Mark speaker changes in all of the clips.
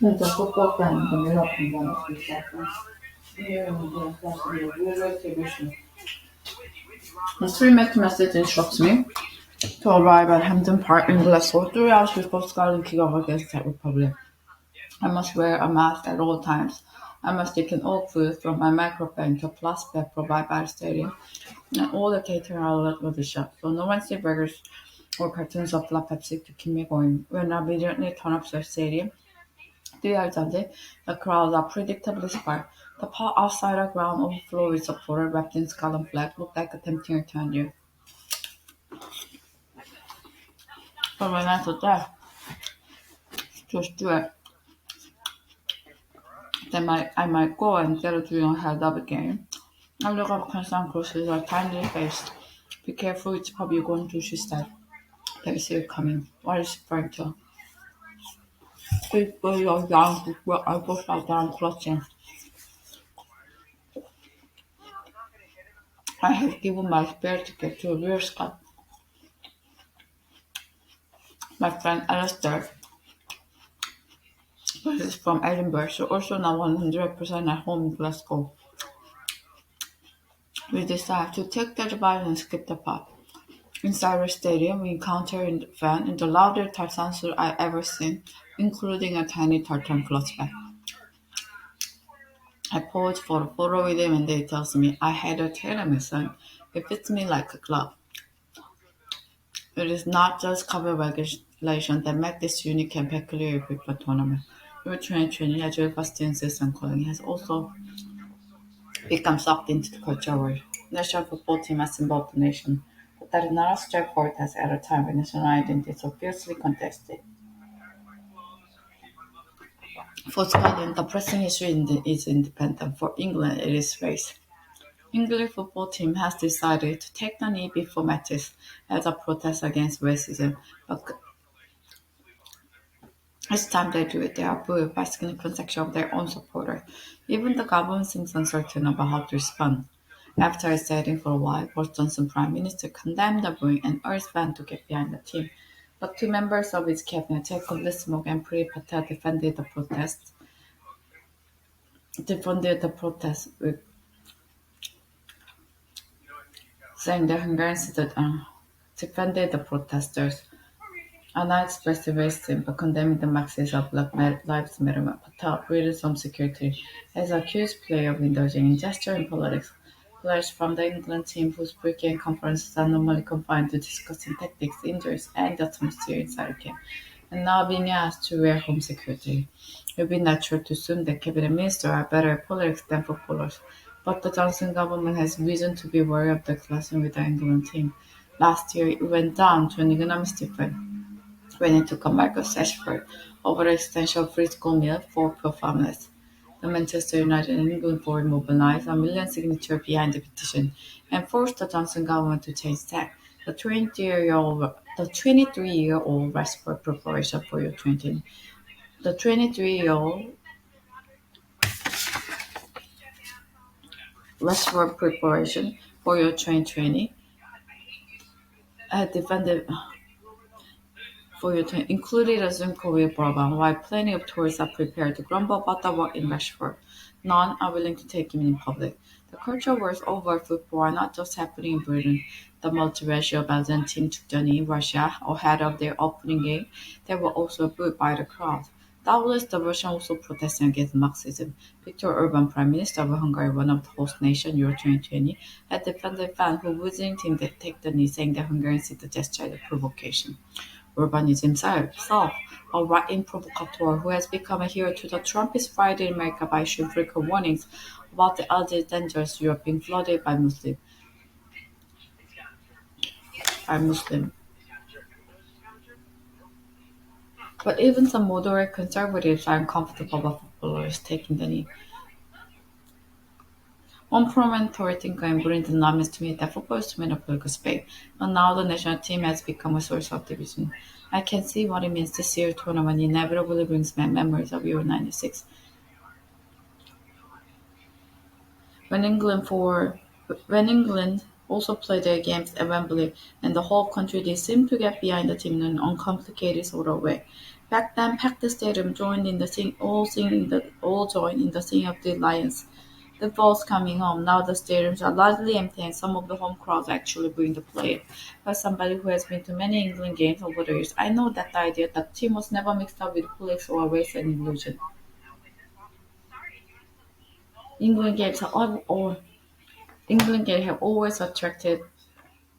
Speaker 1: The football fan coming up and down the second. The 3-minute message instructs me to arrive at Hampden Park in Glasgow 3 hours before Scotland kick off against the Czech Republic. I must wear a mask at all times. I must take in all food from my microphone to a plus bed provided by the stadium and all the catering outlet of the shop. So no Wednesday burgers or cartons of flat Pepsi to keep me going. When I immediately turn up to the stadium, 3 hours Sunday, the crowds are predictably sparse. The park outside the ground overflows with supporters wrapped in scarlet flag looked like a tempting return. But when I thought that, just do it. Then I might go and get a drink ahead of the game. I look up concerned crosses are kindly faced. Be careful which pub you go to, she said. They see you coming. What is she referring to? People are young people are both out there clutching. I have given my spare ticket to a rear Scot, my friend Alistair, who is from Edinburgh, so also now 100% at home in Glasgow. We decided to take the divide and skip the pub. Inside the stadium, we encountered a fan in the loudest tartan suit I've ever seen, including a tiny tartan clutch bag. I posed for a photo with him and he tells me I had a tailor my son. It fits me like a glove. It is not just cover regulation that make this unique and peculiar FIFA tournament. Euro 2020, as well as students and calling, has also become sucked into the culture war. National football team has involved the nation, but that is not a straightforward task at a time when national identity is so fiercely contested. For Scotland, the pressing issue is independent. For England, it is race. English football team has decided to take the knee before matches as a protest against racism, but each time they do it, they are booed by significant section of their own supporters. Even the government seems uncertain about how to respond. After hesitating for a while, Boris Johnson Prime Minister condemned the booing and urged fans to get behind the team. But two members of his cabinet, Jacob Rees-Mogg and Priti Patel, defended the protest with saying the Hungarian citizen defended the protesters are not expressing racism but condemning the maxis of Black Lives Matter movement. Patel, British Home Secretary, has accused players of indulging in gesture in politics. Players from the England team whose pre-game conferences are normally confined to discussing tactics, injuries, and the atmosphere inside the camp, and now being asked to wear Home Secretary. It would be natural to assume that cabinet ministers are better at politics than footballers, but the Johnson government has reason to be worried of the clashing with the England team. Last year, it went down to an enormous difference when it took a Marcus Rashford over the extension of free school meal for poor families. The Manchester United and England board mobilized a million signatures behind the petition and forced the Johnson government to change tack. The 23-year-old Rashford preparation for your 20. The 23-year-old Rashford preparation for your 2020 had defended for you to include a Zoom call with Brabham, while plenty of tourists are prepared to grumble about the work in Rashford. None are willing to take him in public. The culture wars over football are not just happening in Britain. The multiracial Belgian team took the knee in Russia ahead of their opening game. They were also booed by the crowd. Doubtless the Russians also protesting against Marxism. Viktor Orban, Prime Minister of Hungary, one of the host nations Euro 2020, had defended fans who wouldn't him to take the knee, saying the Hungarians see the gesture as a provocation. Orban is himself a right-wing provocateur who has become a hero to the Trumpist right in America by issuing frequent warnings about the alleged dangers Europe being flooded by Muslims. But even some moderate conservatives are uncomfortable about footballers taking the knee. One prominent thinker in Britain admits to me that football is to win a political space, but now the national team has become a source of division. I can see what it means this year's tournament inevitably brings back memories of Euro '96. When England also played their games at Wembley and the whole country they seemed to get behind the team in an uncomplicated sort of way. Back then, packed the stadium joined in the all joined in the singing of the Lions. The ball's coming home. Now the stadiums are largely empty and some of the home crowds actually bring the play. As somebody who has been to many England games over the years, I know that the idea that team was never mixed up with politics or race and illusion. England games have all England games have always attracted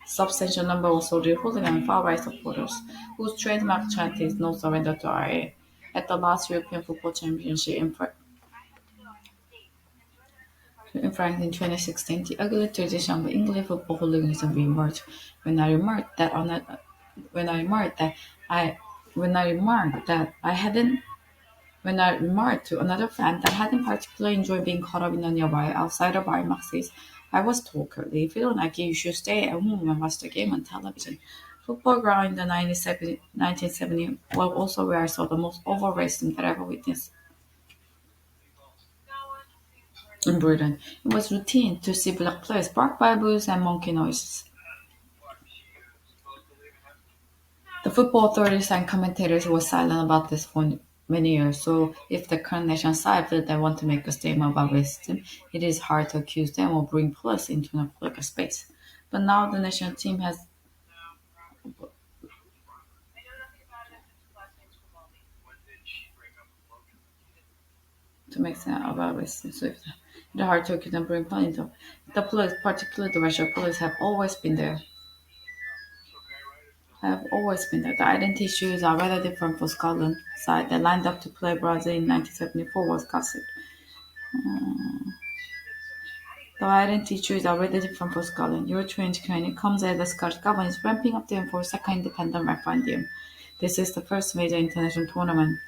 Speaker 1: substantial number of soldiers holding and far-right supporters, whose trademark chant is "No surrender to RA." At the last European Football Championship in France in 2016, the ugly tradition of English football hooliganism re-emerged. When I remarked that on a, when I remarked that I when I remarked that I hadn't when I remarked to another fan that hadn't particularly enjoyed being caught up in a nearby outsider bar Maxis, I was told curtly, "If you don't like it, you should stay at home and watch the game on television." Football ground in the 1970 was also where I saw the most oval racing that I ever witnessed in Britain. It was routine to see black players bark by bulls and monkey noises. The football authorities and commentators were silent about this for many years, so if the current national side feel they want to make a statement about racism, it is hard to accuse them of bringing police into a political space. But now the national team has to make sense about racism, so if it's hard to accuse them of bringing police into the police, particularly the racial police, have always been there. Have always been there. The identity issues are rather different for Scotland side that lined up to play Brazil in 1974 was gossip. The identity issues are rather different for Scotland. Euro-trained Ukraine comes as the Scottish government is ramping up the aim for a second independent referendum. This is the first major international tournament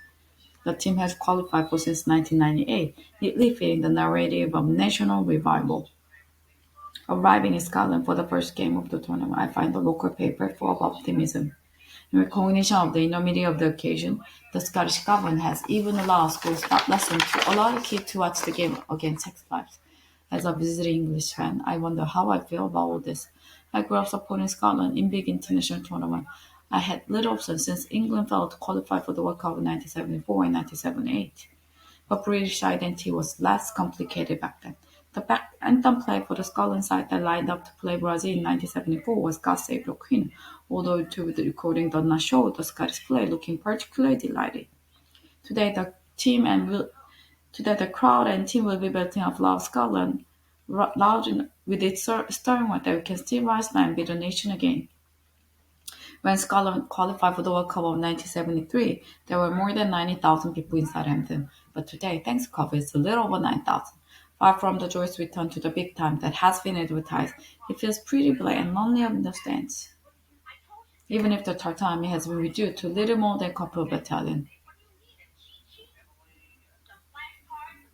Speaker 1: the team has qualified for since 1998, neatly fitting the narrative of national revival. Arriving in Scotland for the first game of the tournament, I find the local paper full of optimism. In recognition of the enormity of the occasion, the Scottish government has even allowed school stop lessons to allow the kids to watch the game against Sex Lives. As a visiting English fan, I wonder how I feel about all this. I grew up supporting Scotland in big international tournaments. I had little option since England failed to qualify for the World Cup in 1974 and 1978. But British identity was less complicated back then. The back anthem play for the Scotland side that lined up to play Brazil in 1974 was God Save the Queen, although the recording does not show the Scottish player looking particularly delighted. Today the crowd and team will be belting off Love Scotland loud with its stirring one that we can still rise and be the nation again. When Scotland qualified for the World Cup of 1973, there were more than 90,000 people inside Hampton, but today, thanks to COVID, it's a little over 9,000. Far from the joyous return to the big time that has been advertised, it feels pretty black and lonely in the stands. Even if the Tartan army has been reduced to little more than a couple of battalions.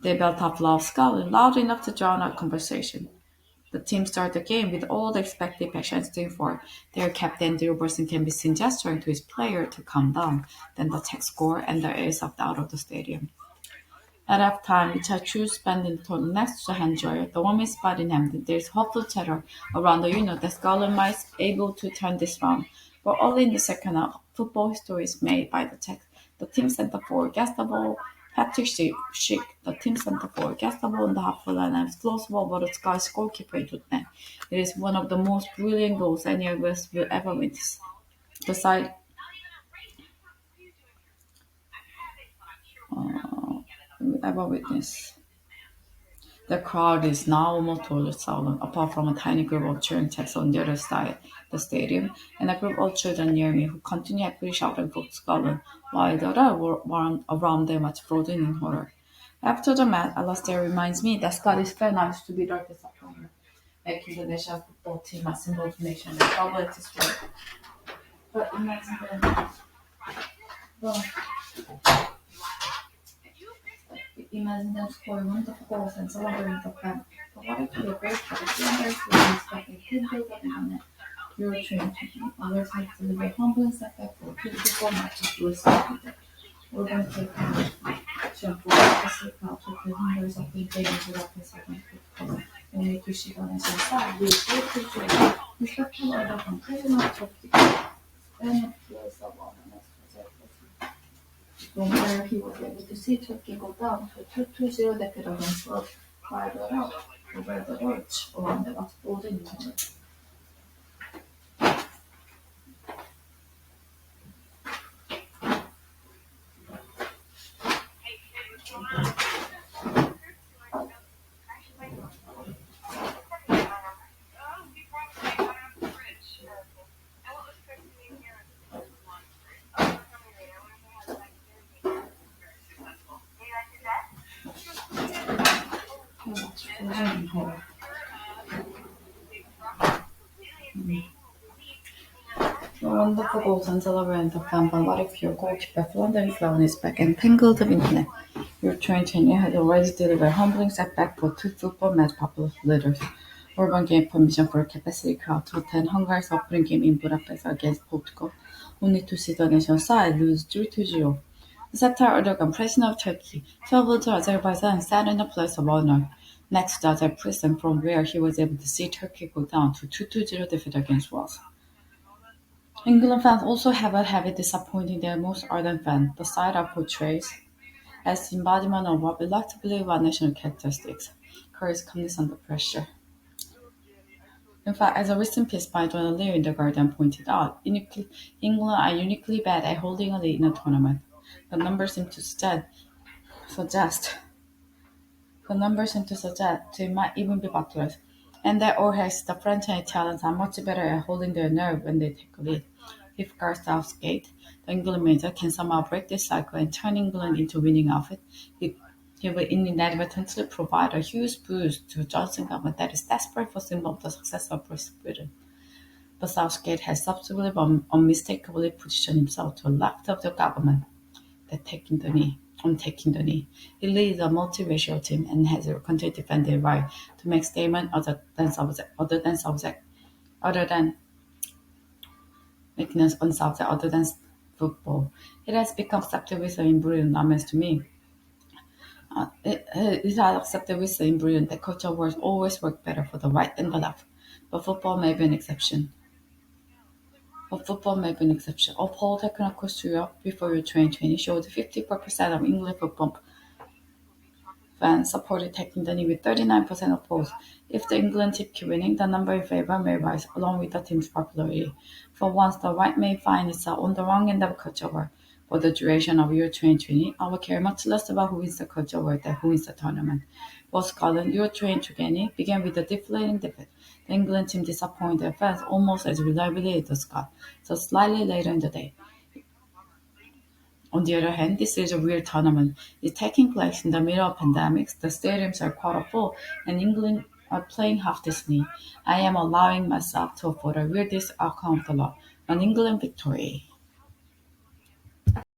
Speaker 1: They belt up Love Scotland loud enough to drown out conversation. The team start the game with all the expected passion to forward. Their captain Drew Robertson can be seen gesturing to his player to calm down. Then the tech score and the air is sucked out of the stadium. At halftime, which I choose spend in the tunnel next to the hand dryer, the warmest spot in Hampton, there is hopeful chatter around the unit that Scotland might be able to turn this round. But early in the second half, football history is made by the tech. The team centre forward gets the ball. Patrick Schick, the team centre forward, gets the ball in the half-forward line and floats over the Scottish goalkeeper into the net. It is one of the most brilliant goals any of us will ever witness. The side ever witness. The crowd is now almost totally silent, apart from a tiny group of cheering checks on the other side the stadium, and a group of children near me who continue happily shouting for Scotland, while the other around them are frozen in horror. After the match, Alastair reminds me that Scottish fans used to be their disappointment, making the national football team a symbol of nation and trouble at its way. But imagine them scoring wonderful goals and celebrating the fan. But what if the great for the seniors who are expecting good build up in the net? You're trained to always make to deliver humble and setback for good football matches to respect with it. We're going to take time to avoid the slip out of the hinders of the game without the second football. 오늘 2시간에서 위에 풀줄 시작하고 하다가 퇴근하고 빼놓고 써보는 소재 was able to see Turkey go down to 2-0 defeat against Wales, 5 up over the Dutch on the last golden minute. The wonderful goals and celebrating the fan but what if your goalkeeper floundering fell on his back and tangled the internet? Your train tenure had already delivered a humbling setback for two football match popular leaders. Urban game permission for a capacity crowd to attend Hungary's opening game in Budapest against Portugal, only to see the nation side lose 3-0. The Qatar Erdogan, President of Turkey, traveled to Azerbaijan and sat in a place of honor next to the Azerbaijani president from where he was able to see Turkey go down to 2-0 defeat against Wales. England fans also have a habit disappointing their most ardent fan, the side of portrays as the embodiment of what we like to believe are national characteristics: courage, calmness under pressure. In fact, as a recent piece by Donald Lear in The Guardian pointed out, England are uniquely bad at holding a lead in a tournament. The numbers seem to suggest they might even be backwards, and that or has the French and Italians are much better at holding their nerve when they take a lead. If Gareth Southgate, the England manager, can somehow break this cycle and turn England into a winning outfit, he will inadvertently provide a huge boost to Johnson government that is desperate for symbol of the success of Britain. But Southgate has subsequently unmistakably positioned himself to the left of the government on taking the knee. He leads a multiracial team and has continued to defend their right to make statements other than football. It has become accepted with the brilliant comments to me. It has accepted with the brilliant that culture wars always work better for the right than the left. But football may be an exception. A poll taken across Europe before Euro 2020 showed 54% of England football fans supported taking the knee with 39% of polls. If the England team keep winning, the number in favor may rise along with the team's popularity. For once, the right may find itself on the wrong end of a culture war. For the duration of Euro 2020, I will care much less about who wins the culture war than who wins the tournament. For Scotland, Euro 2020 began with a deflating defeat. The England team disappointed their fans almost as reliably as the Scots, so slightly later in the day. On the other hand, this is a real tournament. It's taking place in the middle of pandemics, the stadiums are quite full, and England are playing half this knee. I am allowing myself to afford a real outcome of the law, an England victory.